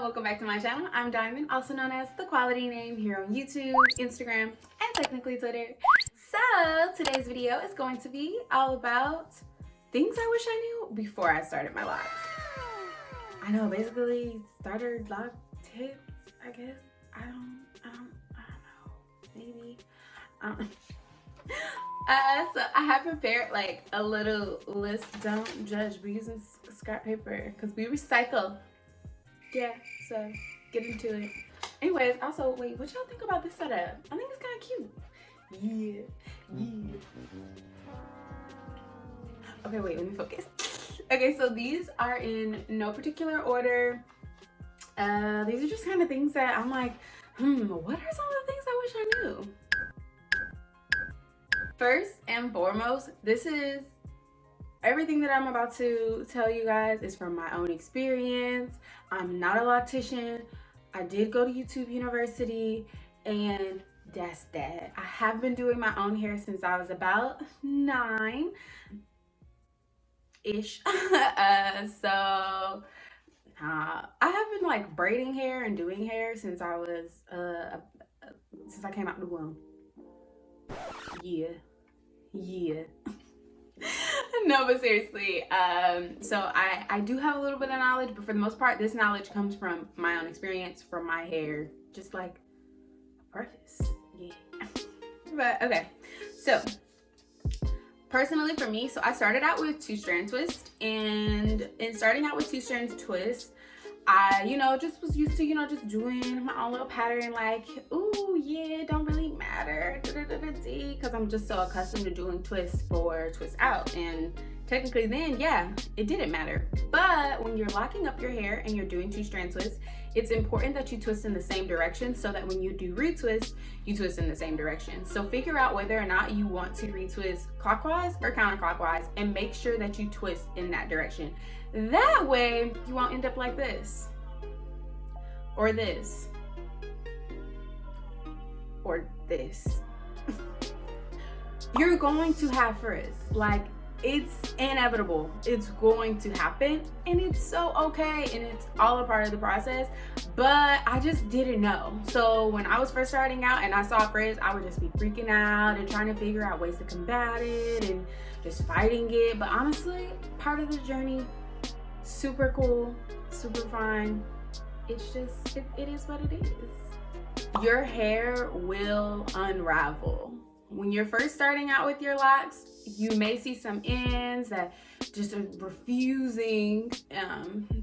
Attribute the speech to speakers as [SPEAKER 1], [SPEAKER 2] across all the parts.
[SPEAKER 1] welcome back to my channel. I'm Diamond, also known as The Quality Name, here on YouTube, Instagram, and technically Twitter. So today's video is going to be all about things I wish I knew before I started my locks. I know, basically starter lock tips, I guess. I don't know, maybe. So I have prepared like a little list. Don't judge. We're using scrap paper because we recycle. Yeah, so get into it. Anyways, also, wait, what y'all think about this setup? I think it's kind of cute. Yeah. Okay, wait, let me focus. Okay, so these are in no particular order. These are just kind of things that I'm like, what are some of the things I wish I knew? First and foremost, this is everything that I'm about to tell you guys is from my own experience. I'm not a loctician. I did go to YouTube University, and that's that. I have been doing my own hair since I was about 9-ish. I have been like braiding hair and doing hair since I was since I came out the womb. Yeah. No, but seriously, so I do have a little bit of knowledge, but for the most part, this knowledge comes from my own experience, from my hair, just like a preface. Yeah. But okay, so personally for me, so I started out with 2-strand twist, and in starting out with 2-strand twist, I, just was used to, just doing my own little pattern, like, ooh, yeah, it don't really matter, because I'm just so accustomed to doing twists for twist out, and technically then, yeah, it didn't matter. But when you're locking up your hair and you're doing 2-strand twists, it's important that you twist in the same direction so that when you do retwist, you twist in the same direction. So figure out whether or not you want to retwist clockwise or counterclockwise, and make sure that you twist in that direction. That way you won't end up like this, or this, or this. You're going to have frizz. Like, it's inevitable. It's going to happen, and it's so okay, and it's all a part of the process. But I just didn't know. So when I was first starting out and I saw frizz, I would just be freaking out and trying to figure out ways to combat it and just fighting it. But honestly, part of the journey. Super cool, super fine. It's just, it is what it is. Your hair will unravel. When you're first starting out with your locks, you may see some ends that just are refusing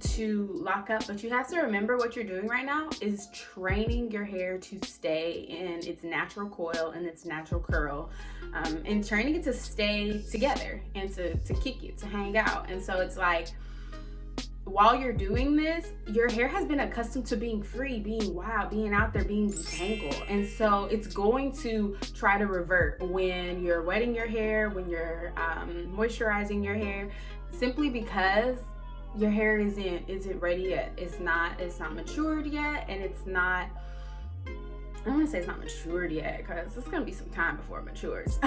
[SPEAKER 1] to lock up, but you have to remember what you're doing right now is training your hair to stay in its natural coil and its natural curl, and training it to stay together and to kick it, to hang out. And so it's like, while you're doing this, your hair has been accustomed to being free, being wild, being out there, being detangled. And so it's going to try to revert when you're wetting your hair, when you're moisturizing your hair, simply because your hair isn't ready yet. It's not matured yet, and it's not, I don't want to say it's not matured yet, because it's going to be some time before it matures,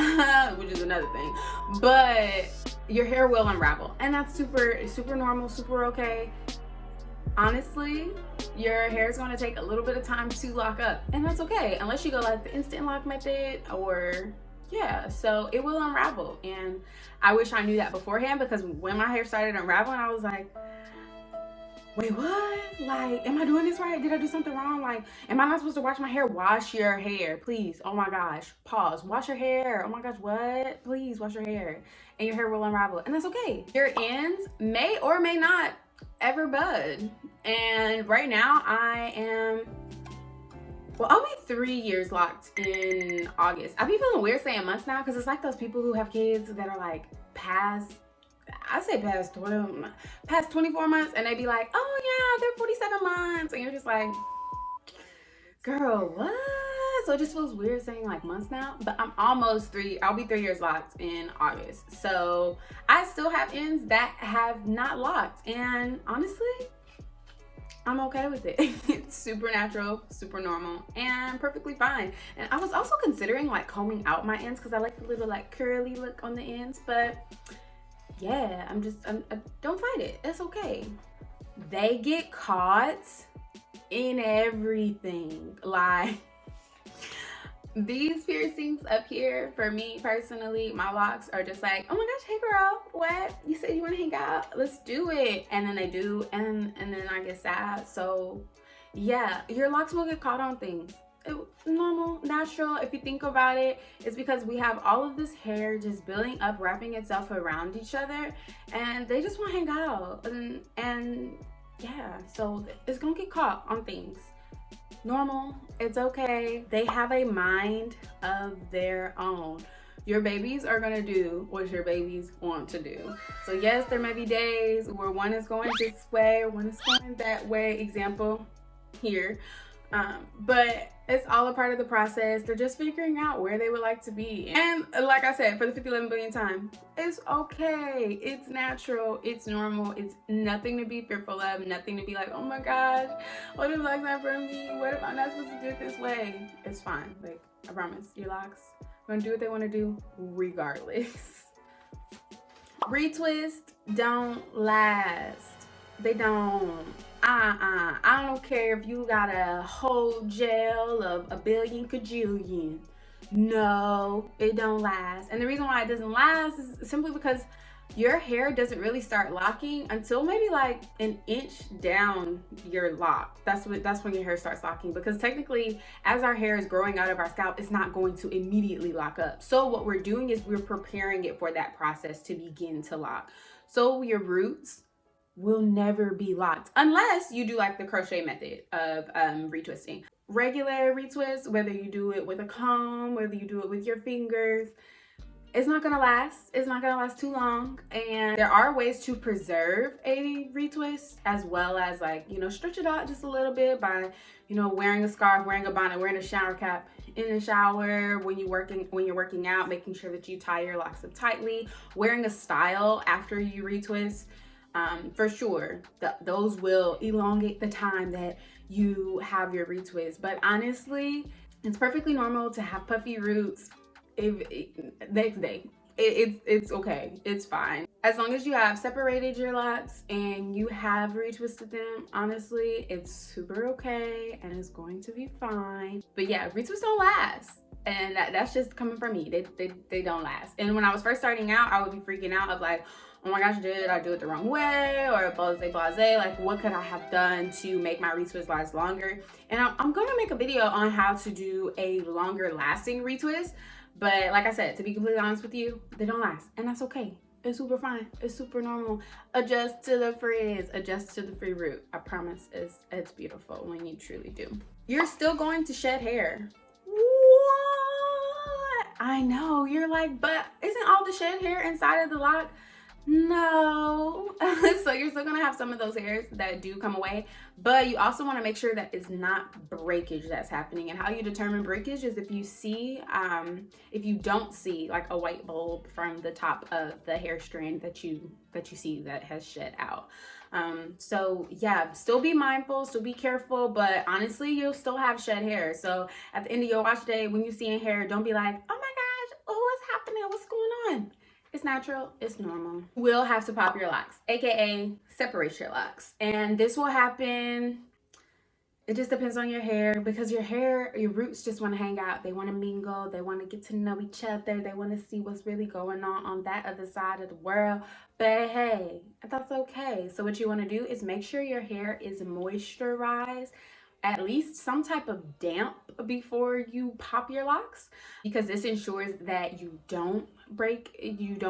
[SPEAKER 1] which is another thing. But your hair will unravel, and that's super normal, super okay. Honestly, your hair is going to take a little bit of time to lock up, and that's okay, unless you go like the instant lock method, or yeah, so it will unravel. And I wish I knew that beforehand, because when my hair started unraveling, I was like, wait, what? Like, am I doing this right? Did I do something wrong? Like, am I not supposed to wash my hair? Wash your hair, please. Oh my gosh. Pause. Wash your hair. Oh my gosh, what? Please wash your hair. And your hair will unravel. And that's okay. Your ends may or may not ever bud. And right now I'll be 3 years locked in August. I be feeling weird saying months now, because it's like those people who have kids that are like past 24 months, and they be like, oh yeah, they're 47 months, and you're just like, girl, what? So it just feels weird saying like months now, but I'm almost I'll be 3 years locked in August. So I still have ends that have not locked, and honestly, I'm okay with it. It's super natural, super normal, and perfectly fine. And I was also considering like combing out my ends, because I like the little like curly look on the ends, but yeah, I don't fight it. It's okay. They get caught in everything. Like, these piercings up here, for me personally, my locks are just like, oh my gosh, hey girl, what? You said you want to hang out? Let's do it. And then they do, and then I get sad. So yeah, your locks will get caught on things. Normal, natural. If you think about it, it's because we have all of this hair just building up, wrapping itself around each other, and they just want to hang out. And yeah, so it's gonna get caught on things. Normal, it's okay. They have a mind of their own. Your babies are gonna do what your babies want to do. So yes, there may be days where one is going this way, one is going that way. Example here. But it's all a part of the process. They're just figuring out where they would like to be. And like I said, for the 50-11 billion time, it's okay. It's natural. It's normal. It's nothing to be fearful of. Nothing to be like, oh my gosh, what if locks not for me? What if I'm not supposed to do it this way? It's fine. Like, I promise, your locks are gonna do what they want to do regardless. Retwist don't last. They don't. I don't care if you got a whole gel of a billion kajillion. No, it don't last. And the reason why it doesn't last is simply because your hair doesn't really start locking until maybe like an inch down your lock. That's when your hair starts locking, because technically as our hair is growing out of our scalp, it's not going to immediately lock up. So what we're doing is we're preparing it for that process to begin to lock. So your roots will never be locked unless you do like the crochet method of retwisting. Regular retwist, whether you do it with a comb, whether you do it with your fingers, it's not gonna last. It's not gonna last too long. And there are ways to preserve a retwist, as well as, like, you know, stretch it out just a little bit by, you know, wearing a scarf, wearing a bonnet, wearing a shower cap in the shower, when you're working out, making sure that you tie your locks up tightly, wearing a style after you retwist. For sure, those will elongate the time that you have your retwist. But honestly, it's perfectly normal to have puffy roots. Next day, it's okay. It's fine. As long as you have separated your locks and you have retwisted them, honestly, it's super okay and it's going to be fine. But yeah, retwists don't last. And that's just coming from me. They don't last. And when I was first starting out, I would be freaking out of like, oh my gosh, did I do it the wrong way? Or blase. Like, what could I have done to make my retwist last longer? And I'm going to make a video on how to do a longer lasting retwist. But like I said, to be completely honest with you, they don't last. And that's okay. It's super fine. It's super normal. Adjust to the frizz. Adjust to the free root. I promise it's beautiful when you truly do. You're still going to shed hair. What? I know. You're like, but isn't all the shed hair inside of the lock? No. So you're still gonna have some of those hairs that do come away, but you also want to make sure that it's not breakage that's happening. And how you determine breakage is if you don't see like a white bulb from the top of the hair strand that you see that has shed out. So yeah, still be mindful, still be careful, but honestly, you'll still have shed hair. So at the end of your wash day, when you're seeing hair, don't be like, oh my gosh, oh, what's happening? What's going on? It's natural, it's normal. You will have to pop your locks, aka separate your locks. And this will happen, it just depends on your hair, because your roots just want to hang out. They want to mingle, they want to get to know each other, they want to see what's really going on that other side of the world. But hey, that's okay. So what you want to do is make sure your hair is moisturized, at least some type of damp before you pop your locks, because this ensures that you don't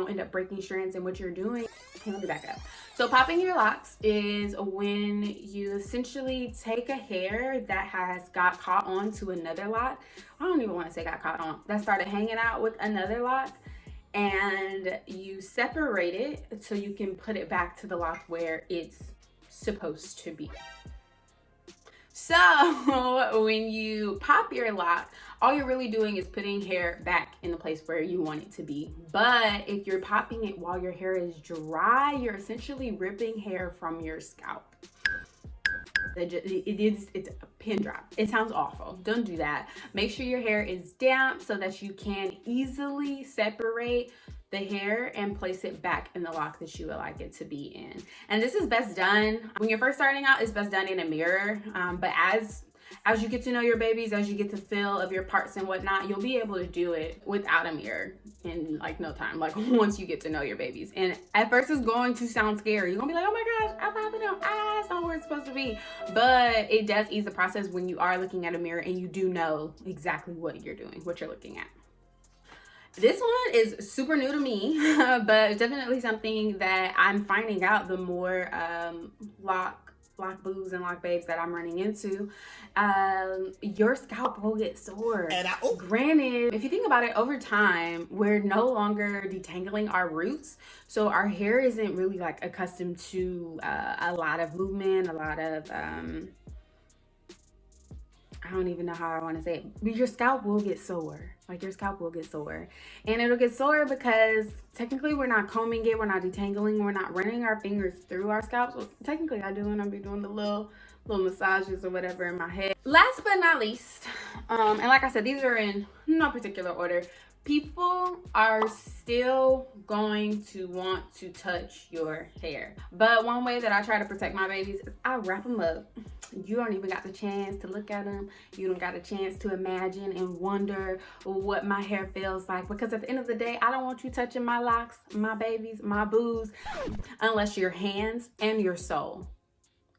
[SPEAKER 1] end up breaking strands in what you're doing. Okay, let me back up. So popping your locks is when you essentially take a hair that has got caught on to another lock. I don't even want to say got caught on, that started hanging out with another lock, and you separate it so you can put it back to the lock where it's supposed to be. So when you pop your lock, all you're really doing is putting hair back in the place where you want it to be. But if you're popping it while your hair is dry, you're essentially ripping hair from your scalp. It's a pin drop. It sounds awful. Don't do that. Make sure your hair is damp so that you can easily separate the hair and place it back in the lock that you would like it to be in. And this is best done when you're first starting out. It's best done in a mirror, but as you get to know your babies, as you get the feel of your parts and whatnot, you'll be able to do it without a mirror in like no time, like once you get to know your babies. And at first it's going to sound scary. You're gonna be like, oh my gosh, I'm popping them. That's not where it's supposed to be. But it does ease the process when you are looking at a mirror and you do know exactly what you're doing, what you're looking at. This one is super new to me, but definitely something that I'm finding out the more lock boos and lock babes that I'm running into. Your scalp will get sore. Granted, if you think about it, over time, we're no longer detangling our roots. So our hair isn't really like accustomed to a lot of movement, a lot of, I don't even know how I want to say it, but your scalp will get sore. Like your scalp will get sore. And it'll get sore because technically we're not combing it, we're not detangling, we're not running our fingers through our scalps. Well, technically I do, and I'll be doing the little massages or whatever in my head. Last but not least, and like I said, these are in no particular order. People are still going to want to touch your hair. But one way that I try to protect my babies is I wrap them up. You don't even got the chance to look at them. You don't got a chance to imagine and wonder what my hair feels like. Because at the end of the day, I don't want you touching my locks, my babies, my boos, unless your hands and your soul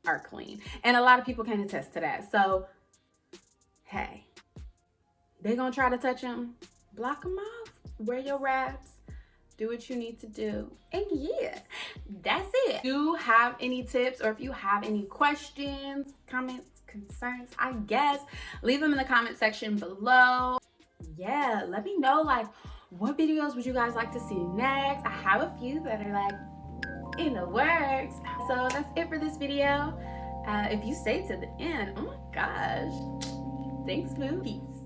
[SPEAKER 1] are clean. And a lot of people can attest to that. So, hey, they're going to try to touch them. Block them off, wear your wraps, do what you need to do, and yeah, that's it. If you have any tips or if you have any questions, comments, concerns, I guess, leave them in the comment section below. Yeah, let me know, like, what videos would you guys like to see next? I have a few that are like in the works. So that's it for this video. If you stay to the end, oh my gosh, thanks, boo. Peace.